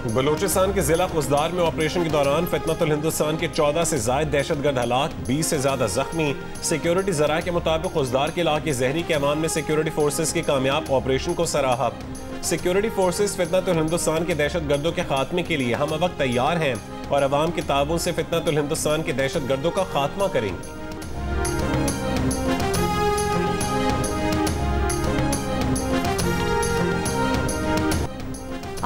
बलूचिस्तान के जिला कुसदार में ऑपरेशन के दौरान फितनतुल हिंदुस्तान के 14 से जायद दहशतगर्द हलाक, 20 से ज्यादा जख्मी। सिक्योरिटी जराये के मुताबिक कुसदार के इलाके जहरी के अमान में सिक्योरिटी फोर्सेज के कामयाब ऑपरेशन को सराहा। सिक्योरिटी फोर्सेज फितनतुल हिंदुस्तान के दहशतगर्दों के खात्मे के लिए हम वक्त तैयार हैं और अवाम के ताउन से फितनतुल हिंदुस्तान के दहशतगर्दों का खात्मा करेंगे।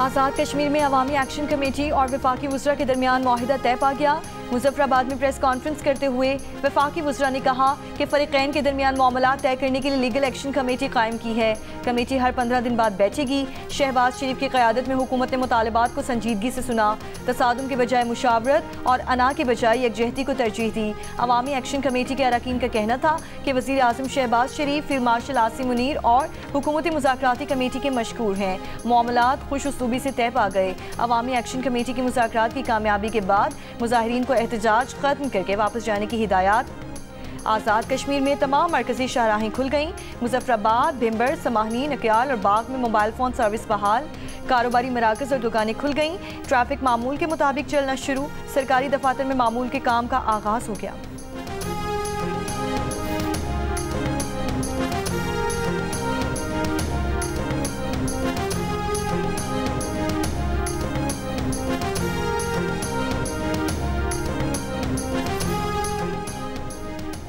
आज़ाद कश्मीर में अवामी एक्शन कमेटी और वफाकी वज़रा के दरमियान मुआहिदा तय पा गया। मुजफ्फराबाद में प्रेस कॉन्फ्रेंस करते हुए वफाकी वज़रा ने कहा कि फ़रीक़ैन के दरमियान मामलात तय करने के लिए लीगल एक्शन कमेटी कायम की है। कमेटी हर 15 दिन बाद बैठेगी। शहबाज शरीफ की क़यादत में हुकूमत ने मुतालबात को संजीदगी से सुना, तसादुम के बजाय मुशावरत और अना के बजाय यकजहती को तरजीह दी। अवामी एक्शन कमेटी के अरकान का कहना था कि वज़ीर आज़म शहबाज शरीफ, फील्ड मार्शल आसिम मुनीर और हुकूमती मुज़ाकराती कमेटी के मशकूर हैं। मामलात खुश उसलूबी से तय पा गए। अवामी एक्शन कमेटी के मुज़ाकरात की कामयाबी के बाद मुज़ाहिरीन को एहतजाज खत्म करके वापस जाने की हिदायत। आज़ाद कश्मीर में तमाम मरकजी शाहराहें खुल गईं। मुजफ्फराबाद, भिम्बर, समाहनी, नकयाल और बाग में मोबाइल फ़ोन सर्विस बहाल। कारोबारी मराकज़ और दुकानें खुल गईं। ट्रैफिक मामूल के मुताबिक चलना शुरू। सरकारी दफातर में मामूल के काम का आगाज़ हो गया।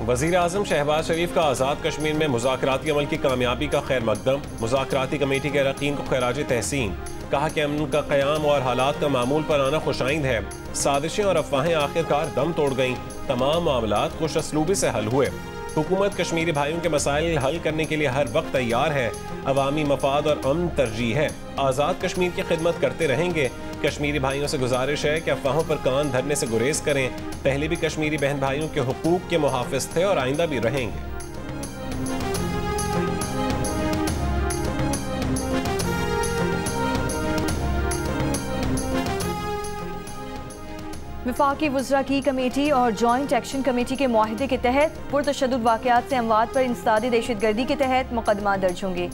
वज़ीर आज़म शहबाज शरीफ का आज़ाद कश्मीर में मुज़ाकराती अमल की कामयाबी का खैर मकदम। मुज़ाकराती कमेटी के अरकान को खैराज तहसीन। कहा कि अमन का क़याम और हालात का मामूल पर आना खुशाइंद है। साजिशें और अफवाहें आखिरकार दम तोड़ गईं। तमाम मामलात खुश असलूबी से हल हुए। हुकूमत कश्मीरी भाइयों के मसाइल हल करने के लिए हर वक्त तैयार है। अवामी मफाद और अमन तरजीह है। आज़ाद कश्मीर की खिदमत करते रहेंगे। कश्मीरी भाइयों से गुजारिश है कि अफवाहों पर कान धरने से गुरेज करें। पहले भी कश्मीरी बहन भाइयों के हुकूक के मुहाफिज थे और आइंदा भी रहेंगे। वफाकी वज़रा की कमेटी और जॉइंट एक्शन कमेटी के मुआहिदे के तहत पुरतशद्दुद वाक़यात से अमवात पर इंसदाद दहशतगर्दी के तहत मुकदमा दर्ज होंगे।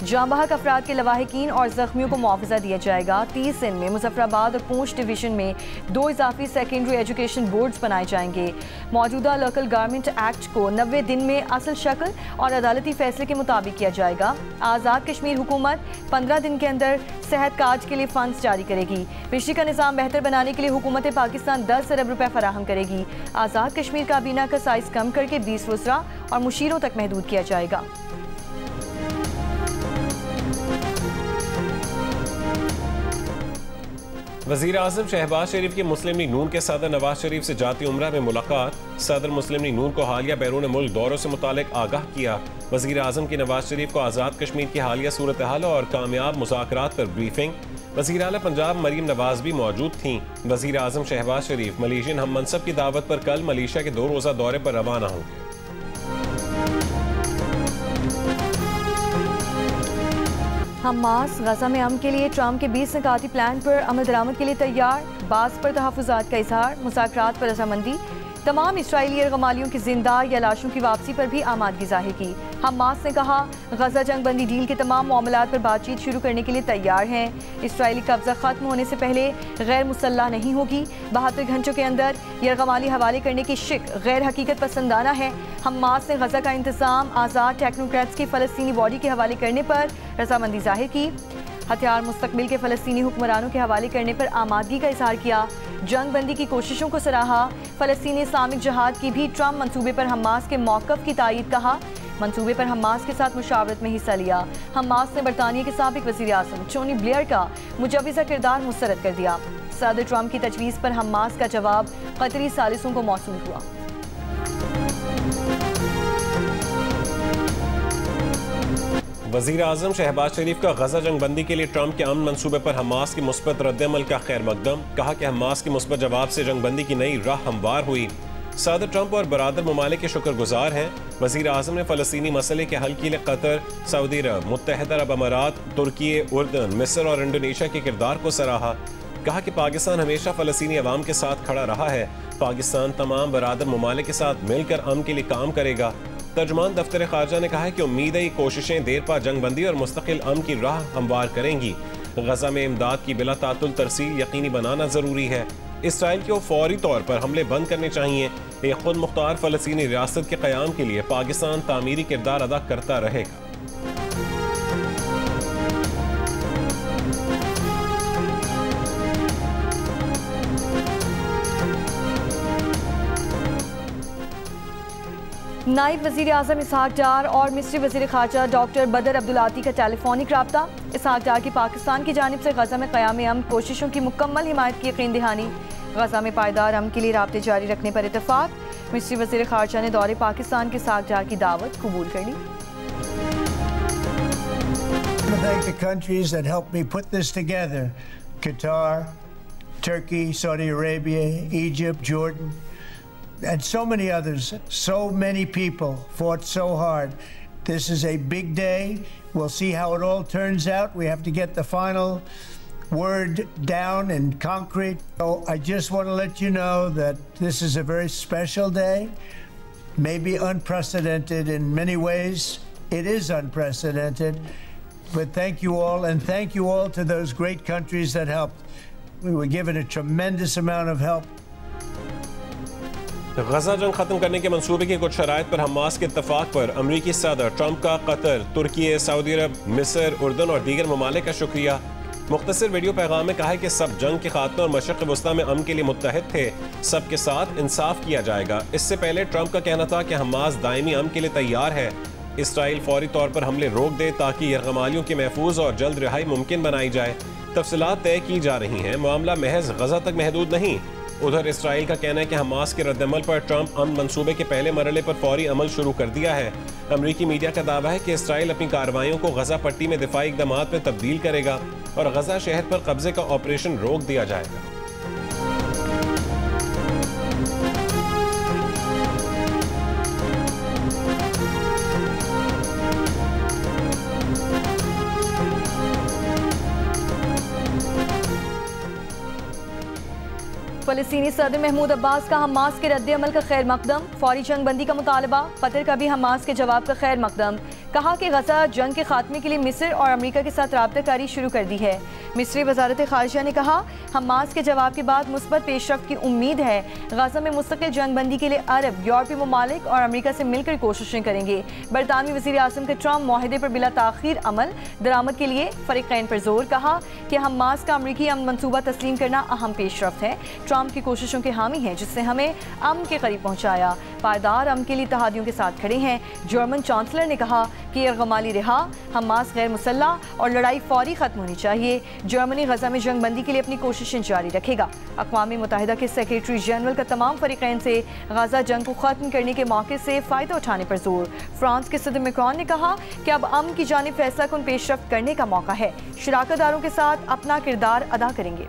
जाँ बहक अफराद के लवाहिकीन और ज़ख्मियों को मुआवजा दिया जाएगा। 30 दिन में मुजफ्फराबाद और पूंछ डिवीज़न में 2 इजाफी सेकेंडरी एजुकेशन बोर्ड्स बनाए जाएंगे। मौजूदा लोकल गारमेंट एक्ट को 90 दिन में असल शक्ल और अदालती फैसले के मुताबिक किया जाएगा। आज़ाद कश्मीर हुकूमत 15 दिन के अंदर सेहत काज के लिए फंड्स जारी करेगी। बिजली का निज़ाम बेहतर बनाने के लिए हुकूमत पाकिस्तान 10 अरब रुपए फराहम करेगी। आज़ाद कश्मीर काबीना का साइज कम करके 20 वज़रा और मुशीरों तक महदूद किया जाएगा। वज़ीर आज़म शहबाज शरीफ की मुस्लिम लीग नून के सदर नवाज शरीफ से जाती उम्रा में मुलाकात। सदर मुस्लिम लीग नून को हालिया बैरून मुल्क दौरों से मुतालिक आगाह किया। वज़ीर आज़म की नवाज शरीफ को आज़ाद कश्मीर की हालिया सूरत हाल और कामयाब मुज़ाकरात पर ब्रीफिंग। वज़ीर आला पंजाब मरीम नवाज भी मौजूद थीं। वज़ीर आज़म शहबाज शरीफ मलेशियन हम मनसब की दावत पर कल मलेशिया के 2 रोज़ा दौरे पर रवाना होंगे। हमास गजा में अमन के लिए ट्रंप के 20 निकाती प्लान पर अमल दरामद के लिए तैयार। बास पर तहफ़्फ़ुज़ात का इजहार। मुज़ाकरात पर रज़ामंदी। तमाम इसराइली यरगमालियों की जिंदा या लाशों की वापसी पर भी आमादगी जाहिर की। हमास ने कहा गजा जंगबंदी डील के तमाम मामलात पर बातचीत शुरू करने के लिए तैयार हैं। इसराइली कब्जा खत्म होने से पहले गैर मुसल्लह नहीं होगी। 72 घंटों के अंदर यरगमाली हवाले करने की शिक गैर हकीकत पसंदाना है। हमास ने गजा का इंतजाम आज़ाद टेक्नोक्रेट्स की फ़लस्तीनी बॉडी के हवाले करने पर रजामंदी जाहिर की। हथियार मुस्तकबिल के फ़लस्तीनी हुक्मरानों के हवाले करने पर आमादगी का इजहार किया। जंग बंदी की कोशिशों को सराहा। फ़लस्तीनी इस्लामिक जहाद की भी ट्रंप मंसूबे पर हमास के मौक़िफ़ की तायीद। कहा मंसूबे पर हमास के साथ मुशावरत में हिस्सा लिया। हमास ने बरतानिया के साबिक वज़ीर आज़म टोनी ब्लेयर का मुजव्विज़ा किरदार मुस्तरद कर दिया। सदर ट्रंप की तजवीज़ पर हमास का जवाब कतरी सालिसों को मौसूल हुआ। वज़ीर आज़म शहबाज शरीफ का गजा जंगबंदी के लिए ट्रंप के अमन मंसूबे पर हमास की मुस्बत रद्दअमल का खैर मकदम। कहा कि हमास की मुस्बत जवाब से जंगबंदी की नई राह हमवार हुई। सदर ट्रंप और बरादर ममालिक के शुक्रगुजार हैं। वज़ीर आज़म ने फ़लस्तीनी मसले के हल के लिए कतर, सऊदी अरब, मुत्तहिदा अरब अमारात, तुर्की, उर्दन, मिस्र और इंडोनेशिया के किरदार को सराहा। कहा कि पाकिस्तान हमेशा फ़लस्तीनी अवाम के साथ खड़ा रहा है। पाकिस्तान तमाम बरादर ममालिक के साथ मिलकर अमन के लिए काम करेगा। तर्जुमान दफ्तर खारजा ने कहा है कि उम्मीद है ये कोशिशें देर पा जंगबंदी और मुस्तकिल अमन की राह हमवार करेंगी। गजा में इमदाद की बिला तातुल तरसील यकीनी बनाना ज़रूरी है। इसराइल को फौरी तौर पर हमले बंद करने चाहिए। एक खुद मुख्तार फ़लस्तीनी रियासत के क़याम के लिए पाकिस्तान तामीरी किरदार अदा करता रहेगा। नायब वज़ीर आज़म इसहाक डार और मिस्री वज़ीर ख़ारजा डॉक्टर बदर अब्दुलाती का टेलीफोनिक रब्ता। इसहाक डार की पाकिस्तान की जानिब से गजा में क़याम अमन कोशिशों की मुकम्मल हिमायत की यकीन दहानी। गजा में पायदार अमन के लिए राब्ते जारी रखने पर इत्तफ़ाक़। मिस्री वज़ीर ख़ारजा ने दौरे पाकिस्तान के इसहाक डार की दावत कबूल कर ली। Thank the countries that helped me put this together: Qatar, Turkey, Saudi Arabia, Egypt, Jordan, and so many others. So many people fought so hard. This is a big day. We'll see how it all turns out. We have to get the final word down in concrete. So I just want to let you know that this is a very special day, maybe unprecedented in many ways. It is unprecedented. But thank you all, and thank you all to those great countries that helped. We were given a tremendous amount of help. गजा जंग खत्म करने के मंसूबे की कुछ शराइत पर Hamas के इत्तफाक पर अमरीकी सदर ट्रंप का कतर, तुर्की, सऊदी अरब, मिस्र, उर्दन और दीगर ममालिक का शुक्रिया। मुख्तसर वीडियो पैगाम में कहा है कि सब जंग के खात्मे और मशरक़ वस्ता में अमन के लिए मुत्तहिद थे। सबके साथ इंसाफ किया जाएगा। इससे पहले ट्रंप का कहना था कि हमास दायमी अमन के लिए तैयार है। इसराइल फौरी तौर पर हमले रोक दे ताकि यरगमालियों की महफूज और जल्द रिहाई मुमकिन बनाई जाए। तफसीलात तय की जा रही हैं। मामला महज गजा तक महदूद नहीं। उधर इसराइल का कहना है कि हमास के रद्दमल पर ट्रंप अमन मंसूबे के पहले मरहले पर फौरी अमल शुरू कर दिया है। अमरीकी मीडिया का दावा है कि इसराइल अपनी कार्रवाइयों को गजा पट्टी में दिफाई इक़दामात में तब्दील करेगा और गजा शहर पर कब्जे का ऑपरेशन रोक दिया जाएगा। फ़लस्तीनी सदर महमूद अब्बास का हमास के रद्द अमल का खैर मकदम। फौरी जंग बंदी का मुतालबा। कतर का भी हमास के जवाब का खैर मकदम। कहा कि गजा जंग के खात्मे के लिए मिस्र और अमेरिका के साथ राब्ताकारी शुरू कर दी है। मिस्री वजारत ख़ारिजा ने कहा हमास के जवाब के बाद मुस्बत पेशरफ्त की उम्मीद है। गजा में मुस्तकिल जंग बंदी के लिए अरब, यूरोपीय ममालिक और अमेरिका से मिलकर कोशिशें करेंगे। बरतानवी वज़ीर आज़म के ट्रंप माहिदे पर बिला ताख़ीर अमल दरामद के लिए फ़रीक़ैन पर जोर। कहा कि हमास का अमरीकी अमन मनसूबा तस्लीम करना अहम पेशरफ्त है। ट्रंप की कोशिशों के हामी हैं जिससे हमें अमन के करीब पहुँचाया। पायदार अमन के लिए इत्तेहादियों के साथ खड़े हैं। जर्मन चांसलर ने कहा कि यरगमाली रिहा, हमास गैर मुसल्लह और लड़ाई फौरी खत्म होनी चाहिए। जर्मनी गजा में जंग बंदी के लिए अपनी कोशिशें जारी रखेगा। अक़वाम मुत्तहिदा के सेक्रेटरी जनरल का तमाम फरीक़ैन से गजा जंग को ख़त्म करने के मौके से फ़ायदा उठाने पर जोर। फ्रांस के सदर मैक्रोन ने कहा कि अब अमन की जानिब फैसला कुन पेशरफ्त करने का मौका है। शराकतदारों के साथ अपना किरदार अदा करेंगे।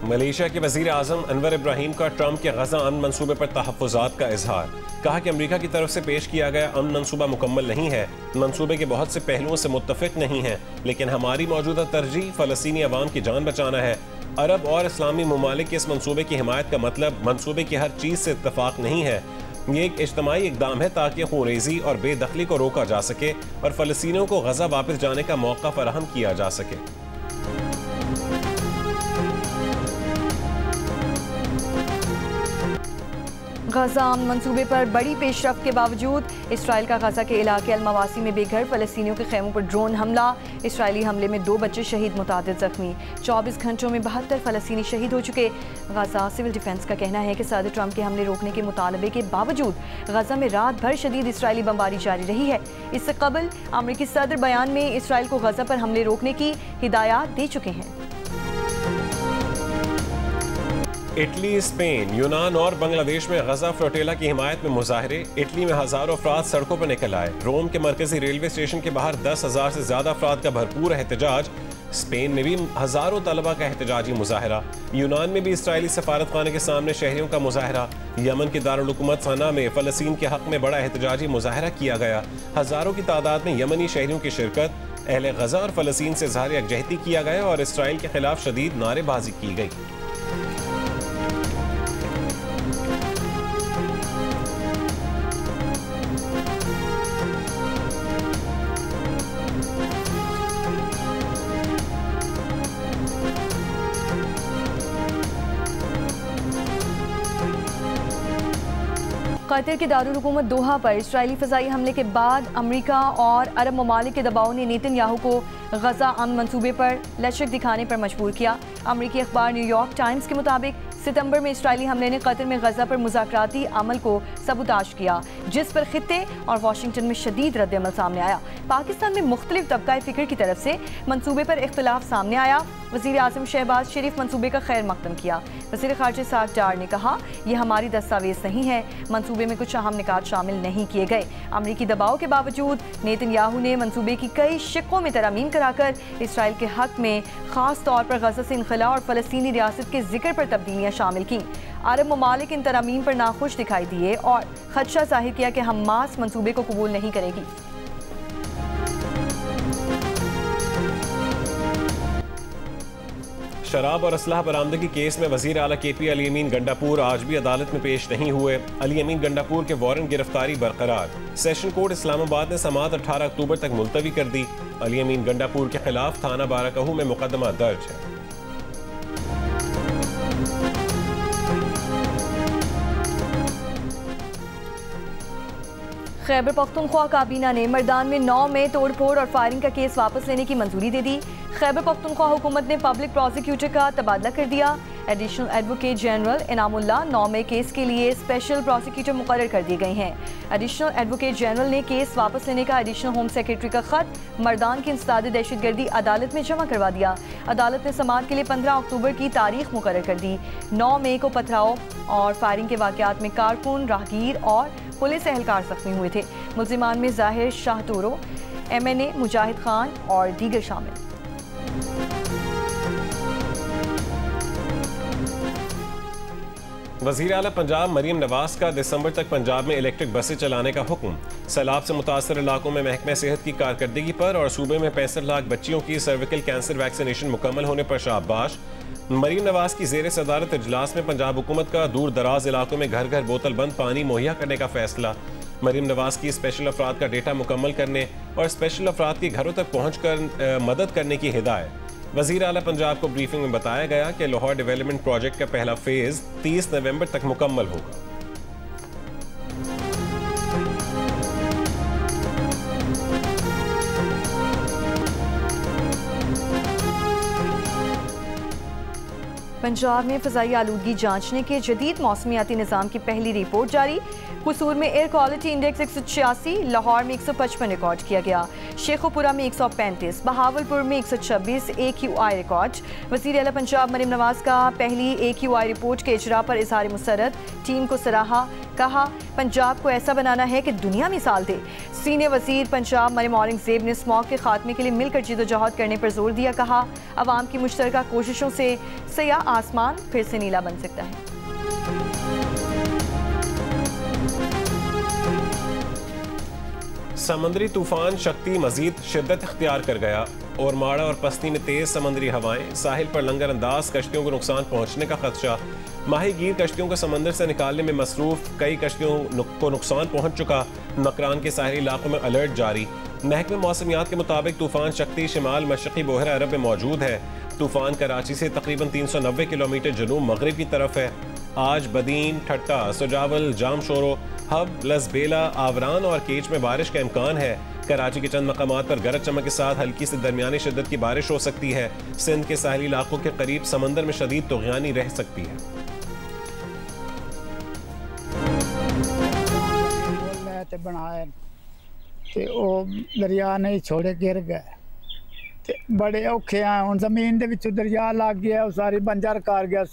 मलेशिया के वज़ीर आज़म अनवर इब्राहीम का ट्रंप के गजा अमन मनसूबे पर तहफ़्फ़ुज़ात का इजहार। कहा कि अमेरिका की तरफ से पेश किया गया अमन मनसूबा मुकम्मल नहीं है। मनसूबे के बहुत से पहलुओं से मुत्तफ़िक नहीं है, लेकिन हमारी मौजूदा तरजीह फ़लस्तीनी अवाम की जान बचाना है। अरब और इस्लामी ममालिक के इस मनसूबे की हिमायत का मतलब मनसूबे की हर चीज़ से इत्तफ़ाक़ नहीं है। ये एक इज्तिमाई इक़दाम है ताकि खूनरेज़ी और बेदखली को रोका जा सके और फ़लस्तीनियों को गजा वापस जाने का मौका फ़राहम किया जा सके। गजा अमन मनसूबे पर बड़ी पेशरफ्त के बावजूद इसराइल का गजा के इलाके अलमवासी में बेघर फ़लस्तीनियों के खैमों पर ड्रोन हमला। इसराइली हमले में 2 बच्चे शहीद, मुतादिद जख्मी। 24 घंटों में 72 फ़लस्तीनी शहीद हो चुके। गजा सिविल डिफेंस का कहना है कि सदर ट्रंप के हमले रोकने के मुतालबे के बावजूद गजा में रात भर शदीद इसराइली बमबारी जारी रही है। इससे कबल अमरीकी सदर बयान में इसराइल को गजा पर हमले रोकने की हिदायत दे चुके हैं। इटली, स्पेन, यूनान और बांग्लादेश में गजा फ्लोटेला की हिमायत में मुजाहरे। इटली में हज़ारों अफराद सड़कों पर निकल आए। रोम के मरकजी रेलवे स्टेशन के बाहर 10,000 से ज़्यादा अफराद का भरपूर एहतजाज। स्पेन में भी हज़ारों तलबा का एहतजाजी मुजाहरा। यूनान में भी इसराइली सफारत खाने के सामने शहरियों का मुजाहरा। यमन के दारुल हुकूमत सना में फ़लस्तीन के हक़ में बड़ा एहतजाजी मुजाहरा किया गया। हज़ारों की तादाद में यमनी शहरियों की शिरकत। अहले गजा और फलस्तीन से इज़हार यकजहती किया गया और इसराइल के खिलाफ शदीद नारेबाजी की गई। कतर के दारुल हुकूमत दोहा पर इसराइली फ़ज़ाई हमले के बाद अमरीका और अरब ममालिक के दबाव ने नेतन्याहू को गजा अमन मंसूबे पर लचक दिखाने पर मजबूर किया। अमरीकी अखबार न्यूयॉर्क टाइम्स के मुताबिक सितंबर में इसराइली हमले ने कतर में गजा पर मुज़ाकराती अमल को सबूताश किया, जिस पर खित्ते और वाशिंगटन में शदीद रद्दअमल सामने आया। पाकिस्तान में मुख्तलिफ तबका फ़िक्र की तरफ से मंसूबे पर इख्तिलाफ सामने आया। वज़ीर आज़म शहबाज शरीफ मंसूबे का खैर मकदम किया। वज़ीर ख़ारिजा साद डार ने कहा, यह हमारी दस्तावेज़ नहीं है, मंसूबे में कुछ अहम निकात शामिल नहीं किए गए। अमरीकी दबाव के बावजूद नेतन्याहू ने मंसूबे की कई शिक्कों में तरमीम कराकर इसराइल के हक़ में ख़ास तौर पर गजा से इनखला और फ़लस्तीनी रियासत के जिक्र पर तब्दीलियाँ शामिल की। अरब ममालिक इन तरमीम पर नाखुश दिखाई दिए और खदशा जाहिर किया कि हमास मंसूबे को कबूल नहीं करेगी। शराब और असलहा बरामदगी केस में वज़ीर आला KP अली अमीन गंडापुर आज भी अदालत में पेश नहीं हुए। अली अमीन गंडापुर के वारंट गिरफ्तारी बरकरार। सेशन कोर्ट इस्लामाबाद ने समाअत 18 अक्टूबर तक मुलतवी कर दी। अली अमीन गंडापुर के खिलाफ थाना बाराकहू में मुकदमा दर्ज है। खैबर पख्तूनख्वा काबीना ने मर्दान में 9 में तोड़फोड़ और फायरिंग का केस वापस लेने की मंजूरी दे दी। खैबर पख्तूनख्वा हुकूमत ने पब्लिक प्रोसिक्यूटर का तबादला कर दिया। एडिशनल एडवोकेट जनरल इनामुल्लाह 9 में केस के लिए स्पेशल प्रोसिक्यूटर मुकर्रर कर दिए गए हैं। एडिशनल एडवोकेट जनरल ने केस वापस लेने का एडिशनल होम सेक्रेटरी का खत मर्दान की इंसदाद दहशतगर्दी अदालत में जमा करवा दिया। अदालत ने समाअत के लिए 15 अक्टूबर की तारीख मुकर्रर कर दी। 9 मई को पथराव और फायरिंग के वाक़यात में कारकुन, राहगीर और पुलिस एहलकार जख्मी हुए थे। मुल्जिमान में जाहिर शाहतूरो, MNA मुजाहिद खान और दीगर शामिल। वज़ीर आला पंजाब मरीम नवाज का दिसंबर तक पंजाब में इलेक्ट्रिक बसें चलाने का हुक्म। सैलाब से मुतासर इलाकों में महकमा सेहत की कारकर्दगी पर और सूबे में 65 लाख बच्चियों की सर्विकल कैंसर वैक्सीनेशन मुकम्मल होने पर शाबाश। मरीम नवाज की ज़ेर सदारत इजलास में पंजाब हुकूमत का दूर दराज इलाकों में घर घर बोतल बंद पानी मुहैया करने का फैसला। मरीम नवाज की स्पेशल अफराद का डेटा मुकम्मल करने और स्पेशल अफराद के घरों तक पहुँच कर मदद करने की हिदायत। वज़ीर आला पंजाब को ब्रीफिंग में बताया गया कि लाहौर डेवलपमेंट प्रोजेक्ट का पहला फेज़ 30 नवंबर तक मुकम्मल होगा। पंजाब में फ़ज़ाई आलूदगी जांचने के जदीद मौसमियाती निज़ाम की पहली रिपोर्ट जारी। कसूर में एयर क्वालिटी इंडेक्स 186, लाहौर में 155 रिकॉर्ड किया गया। शेखोपुरा में 135, बहावलपुर में 126 AQI रिकॉर्ड। वज़ीर आला पंजाब मरीम नवाज का पहली AQI रिपोर्ट के इजरा पर इज़हार मुसर्रत, टीम को सराहा। कहा, पंजाब को ऐसा बनाना है कि दुनिया मिसाल दे। सीनियर वज़ीर पंजाब मरीम औरंगज़ेब ने स्मॉग के खात्मे के लिए मिलकर जदोजहद करने पर जोर दिया। कहा, अवाम की मुश्तरका कोशिशों से सयाह आसमान फिर से नीला बन सकता है। समंदरी तूफान शक्ति मजीद शिद्दत इख्तियार कर गया और माड़ा और पस्ती में तेज समंदरी हवाएं, साहिल पर लंगर अंदाज, कश्तियों को नुकसान पहुंचने का खदशा। माहीगीर कश्तियों को समंदर से निकालने में मसरूफ, कई कश्तियों को नुकसान पहुंच चुका। नकरान के साहिली इलाकों में अलर्ट जारी। महकमे मौसमियात के मुताबिक तूफान शक्ति शिमाल मशरक़ी बोहरा अरब में मौजूद है। तूफान कराची से तकरीबन 390 किलोमीटर जनूब मगरिब की तरफ है। आज बदीन, ठट्टा, सुजावल, जामशोरो, हब, लसबेला, आवरान और केच में बारिश का इम्कान है। कराची के चंद मकामात पर गरज चमक के साथ हल्की से दरमियानी शिद्दत की बारिश हो सकती है। सिंध के साहिली इलाकों के करीब समंदर में शदीद तुग़यानी रह सकती है। दरिया नहीं छोड़े, गिर गए बड़े औखे हैं। हुण जमीन दे विचों दरिया लग गया, सारी बंजर कर गया।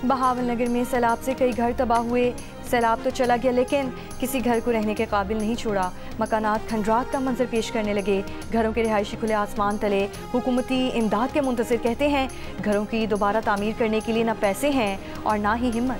बहावल नगर में सैलाब से कई घर तबाह हुए। सैलाब तो चला गया लेकिन किसी घर को रहने के काबिल नहीं छोड़ा। मकानात खंडरात का मंजर पेश करने लगे। घरों के रिहायशी खुले आसमान तले हुकूमती इमदाद के मुंतज़िर कहते हैं। घरों की दोबारा तामीर करने के लिए ना पैसे हैं और ना ही हिम्मत।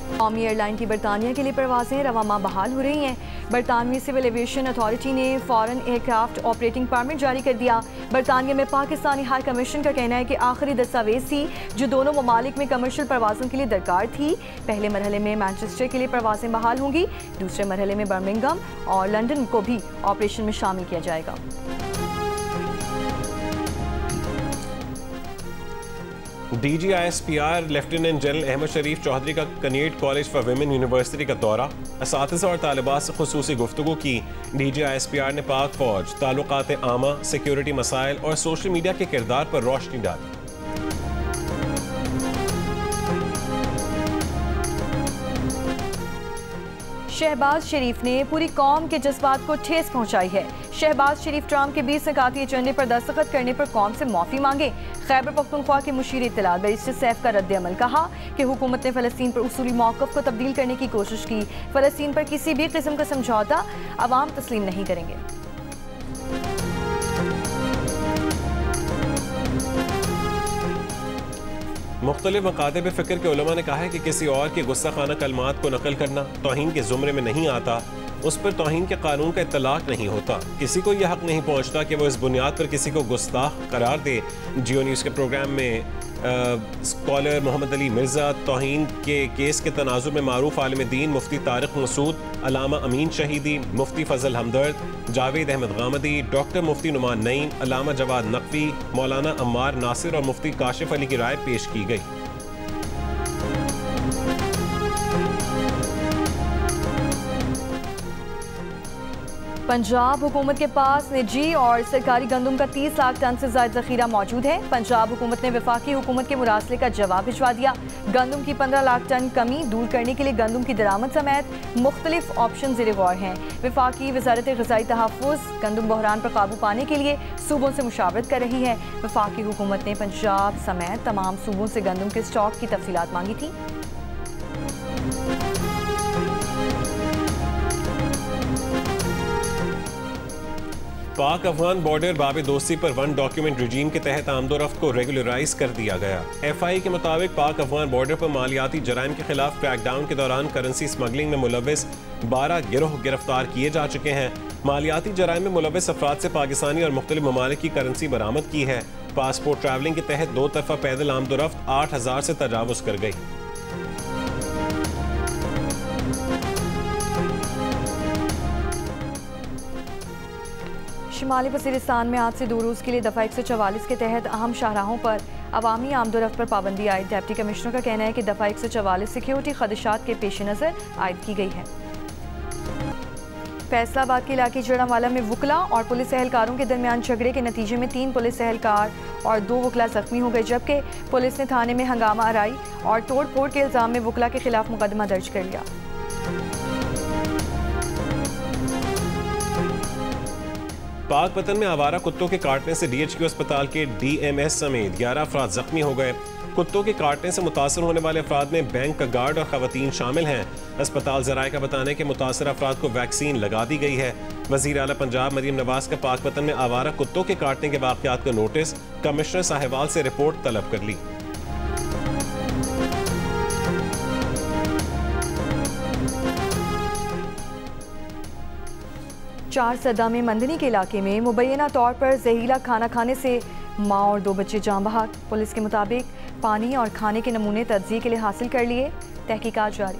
कौमी एयरलाइन की बरतानिया के लिए परवाजें रवा माह बहाल हो रही हैं। बरतानवी सिविल एविएशन अथॉरिटी ने फॉरेन एयरक्राफ्ट ऑपरेटिंग परमिट जारी कर दिया। बरतानिया में पाकिस्तानी हाई कमीशन का कहना है कि आखिरी दस्तावेज थी जो दोनों ममालिक में कमर्शियल परवाज़ों के लिए दरकार थी। पहले मरहले में मैनचेस्टर के लिए परवाजें बहाल होंगी, दूसरे मरहले में बर्मिंघम और लंदन को भी ऑपरेशन में शामिल किया जाएगा। DGISPR लेफ्टिनेंट जनरल अहमद शरीफ चौधरी का Kinnaird college for women university का दौरा, असातिज़ा और तालिबात से खुसूसी गुफ्तगू की। DGISPR ने पाक फौज, ताल्लुकात आमा, सिक्योरिटी मसाइल और सोशल मीडिया के किरदार पर रोशनी डाली। शहबाज शरीफ ने पूरी कौम के जज्बात को ठेस पहुंचाई है। शहबाज शरीफ ट्रंप के 20 निकाती एजेंडे पर दस्तखत करने पर कौम से माफी मांगे। खैबर पख्तूनख्वा के मुशीर इत्तलात बैरिस्टर सैफ का रद्द-ए-अमल, कहा कि हुकूमत ने फ़लस्तीन पर उसूली मौक़िफ़ को तब्दील करने की कोशिश की। फ़लस्तीन पर किसी भी किस्म का समझौता अवाम तस्लीम नहीं करेंगे। मुख्तलिफ मकातिब फ़िक्र के उलमा ने कहा है कि किसी और के गुस्ताखाना कलमात को नकल करना तौहीन के ज़ुमरे में नहीं आता, उस पर तौहीन के कानून का इत्तलाक नहीं होता। किसी को यह हक नहीं पहुँचता कि वो इस बुनियाद पर किसी को गुस्ताख करार दे। जियो न्यूज़ के प्रोग्राम में स्कॉलर मोहम्मद अली मिर्ज़ा तौहीन के केस के तनाजुर में मारूफ आलिम दीन मुफ्ती तारिक मसूद, अलामा अमीन शहीदी, मुफ्ती फजल हमदर्द, जावेद अहमद गामदी, डॉक्टर मुफ्ती नुमान नईम, अलामा जवाद नकवी, मौलाना अम्मार नासिर और मुफ्ती काशिफ अली की राय पेश की गई। पंजाब हुकूमत के पास निजी और सरकारी गंदम का 30 लाख टन से ज़ायद ज़ख़ीरा मौजूद है। पंजाब हुकूमत ने वफाकी हुकूमत के मुरासले का जवाब भिजवा दिया। गंदम की 15 लाख टन कमी दूर करने के लिए गंदम की दरामद समेत मुख्तलिफ ऑप्शन ज़ेर गौर हैं। वफाकी वज़ारत ग़िज़ाई तहफ़्फ़ुज़ गंदम बहरान पर काबू पाने के लिए सूबों से मुशावरत कर रही है। वफाकी हुकूमत ने पंजाब समेत तमाम सूबों से गंदम के स्टॉक की तफसीलात मांगी थी। पाक अफगान बॉर्डर बाब दोस्ती पर वन डॉक्यूमेंट रजीम के तहत आमदोरफ्त को रेगुलराइज कर दिया गया। FI के मुताबिक पाक अफगान बॉर्डर पर मालियाती जराइम के खिलाफ क्रैकडाउन के दौरान करेंसी स्मगलिंग में मुलव्विस 12 गिरोह गिरफ्तार किए जा चुके हैं। मालियाती जराइम में मुलव्विस अफराद से पाकिस्तानी और मुख्तलिफ ममालिक की करेंसी बरामद की है। पासपोर्ट ट्रैवलिंग के तहत 2 तरफा पैदल आमदोरफ्त 8000 से तजावुज़ कर गई। शिमाली वज़ीरिस्तान में आज से 2 रोज़ के लिए दफ़ा 144 के तहत अहम शाहराहों पर अवामी आमदोरफ्त पर पाबंदी आयद। डिप्टी कमिश्नर का कहना है कि दफ़ा 144 सिक्योरिटी खदशात के पेश नज़र आयद की गई है। फैसलाबाद के इलाके जड़ावाला में वकला और पुलिस एहलकारों के दरमियान झगड़े के नतीजे में 3 पुलिस एहलकार और 2 वकला जख्मी हो गए, जबकि पुलिस ने थाने में हंगामा आराई और तोड़ फोड़ के इल्ज़ाम में वकला के खिलाफ मुकदमा दर्ज कर लिया। पाकपतन में आवारा कुत्तों के काटने से DHQ अस्पताल के DMS समेत 11 अफराद जख्मी हो गए। कुत्तों के काटने से मुतासर होने वाले अफराद में बैंक का गार्ड और खवातीन शामिल हैं। अस्पताल ज़राए का बताना है कि मुतासर अफराद को वैक्सीन लगा दी गई है। वज़ीर आला पंजाब मरीम नवाज का पाकपतन में आवारा कुत्तों के काटने के वाक़यात का नोटिस कमिश्नर साहिवाल से रिपोर्ट तलब कर ली। चार सदा में मंदनी के इलाके में मुबैना तौर पर जहरीला खाना खाने से माँ और 2 बच्चे जान बहक। पुलिस के मुताबिक पानी और खाने के नमूने तज्ज़िये के लिए हासिल कर लिए, तहकीकात जारी।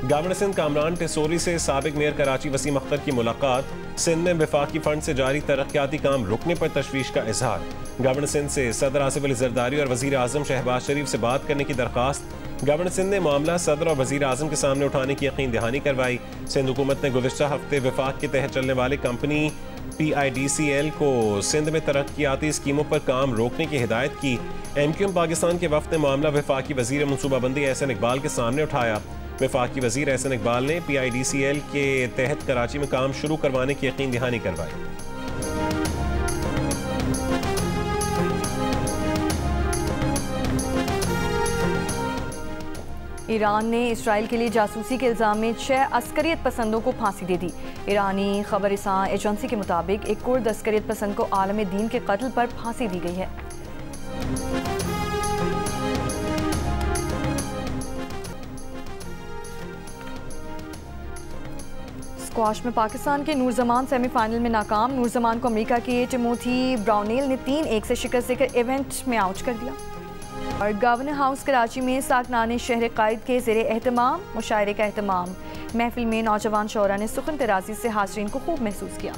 गवर्नर सिंध कामरान टेसोरी से साबिक मेयर कराची वसीम अख्तर की मुलाकात। सिंध में वफाकी फंड से जारी तरक्याती काम रुकने पर तशवीश का इजहार। गवर्नर सिंध से सदर आसिफ अली जरदारी और वजीर आजम शहबाज शरीफ से बात करने की दरख्वास्त। गवर्नर सिंध ने मामला सदर और वजीर आजम के सामने उठाने की यकीन दहानी करवाई। सिंध हुकूमत ने गुज़िश्ता हफ्ते वफाक के तहत चलने वाली कंपनी PIDCL को सिंध में तरक्याती स्कीमों पर काम रोकने की हिदायत की। MQM पाकिस्तान के वफ्द ने मामला वफाकी वजीर मनसूबाबंदी एहसन इकबाल के सामने उठाया। वफाकी वजीर एहसन इकबाल ने PIDCL के तहत कराची में काम शुरू करवाने की यकीन दहानी करवाई। ईरान ने इसराइल के लिए जासूसी के इल्ज़ाम में 6 अस्करियत पसंदों को फांसी दे दी। ईरानी खबरसां एजेंसी के मुताबिक एक कुर्द अस्करियत पसंद को आलम दीन के कत्ल पर फांसी दी गई है। स्क्वाश में पाकिस्तान के नूरजमान सेमीफाइनल में नाकाम। नूरजमान को अमेरिका की टिमोथी ब्राउनेल ने 3-1 से शिकस्त देकर इवेंट में आउट कर दिया। और गवर्नर हाउस कराची में साकनान शहर कायद के ज़ेरे एहतमाम मुशायरे का एहतमाम। महफिल में नौजवान शोरा ने सुखन तराजी से हाज़रीन को खूब महसूस किया।